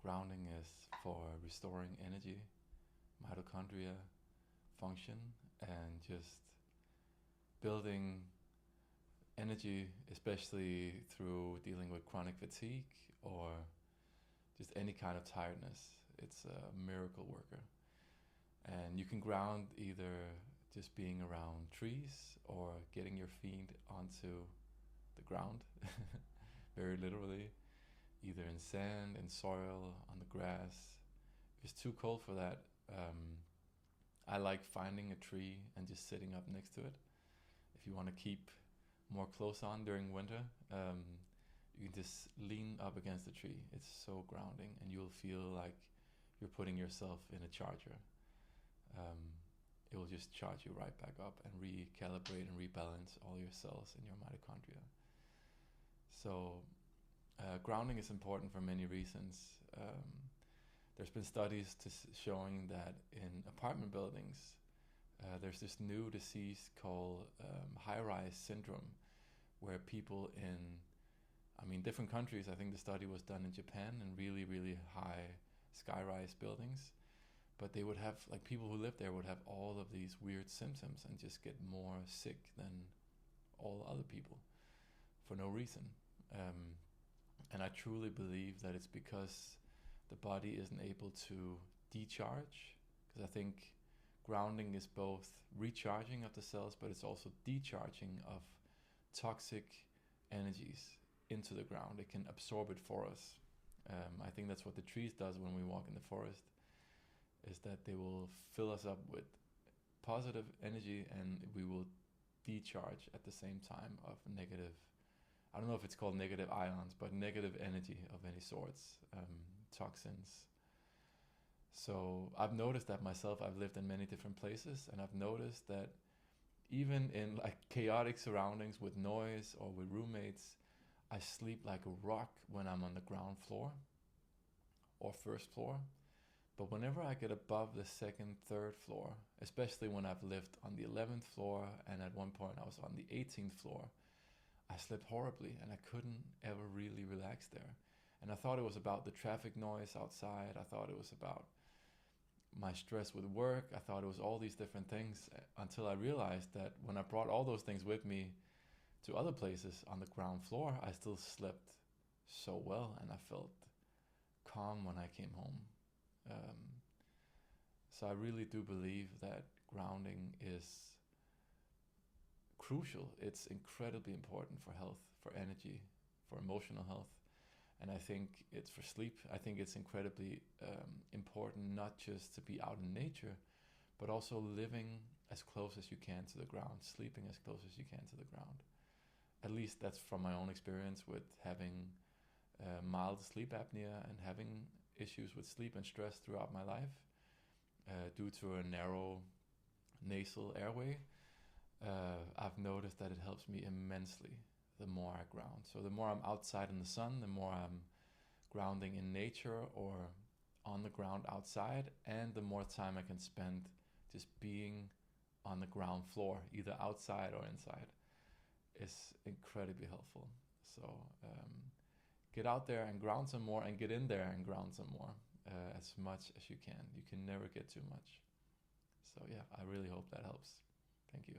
Grounding is for restoring energy, mitochondria function, and just building energy, especially through dealing with chronic fatigue or just any kind of tiredness. It's a miracle worker. And you can ground either just being around trees or getting your feet onto the ground, very literally, either in sand, in soil, on the grass. If it's too cold for that, I like finding a tree and just sitting up next to it. If you want to keep more clothes on during winter, you can just lean up against the tree. It's so grounding, and you'll feel like you're putting yourself in a charger. It will just charge you right back up and recalibrate and rebalance all your cells in your mitochondria. So, grounding is important for many reasons. There's been studies showing that in apartment buildings, there's this new disease called high-rise syndrome, where people in, different countries. I think the study was done in Japan in really, really high skyrise buildings, but they would have, like, people who live there would have all of these weird symptoms and just get more sick than all other people for no reason. And I truly believe that it's because the body isn't able to decharge, because I think grounding is both recharging of the cells, but it's also decharging of toxic energies into the ground. It can absorb it for us. I think that's what the trees does when we walk in the forest, is that they will fill us up with positive energy, and we will decharge at the same time of negative, I don't know if it's called negative ions, but negative energy of any sorts, toxins. So I've noticed that myself. I've lived in many different places, and I've noticed that even in like chaotic surroundings with noise or with roommates, I sleep like a rock when I'm on the ground floor or first floor. But whenever I get above the second, third floor, especially when I've lived on the 11th floor, and at one point I was on the 18th floor, I slept horribly and I couldn't ever really relax there. And I thought it was about the traffic noise outside. I thought it was about my stress with work. I thought it was all these different things, until I realized that when I brought all those things with me to other places on the ground floor, I still slept so well and I felt calm when I came home. Um, so I really do believe that grounding is crucial. It's incredibly important for health, for energy, for emotional health. And I think it's for sleep. I think it's incredibly important not just to be out in nature, but also living as close as you can to the ground, sleeping as close as you can to the ground. At least that's from my own experience with having mild sleep apnea and having issues with sleep and stress throughout my life, due to a narrow nasal airway. I've noticed that it helps me immensely the more I ground. So the more I'm outside in the sun, the more I'm grounding in nature or on the ground outside, and the more time I can spend just being on the ground floor, either outside or inside, is incredibly helpful. So get out there and ground some more, and get in there and ground some more, as much as you can. You can never get too much. So yeah, I really hope that helps. Thank you.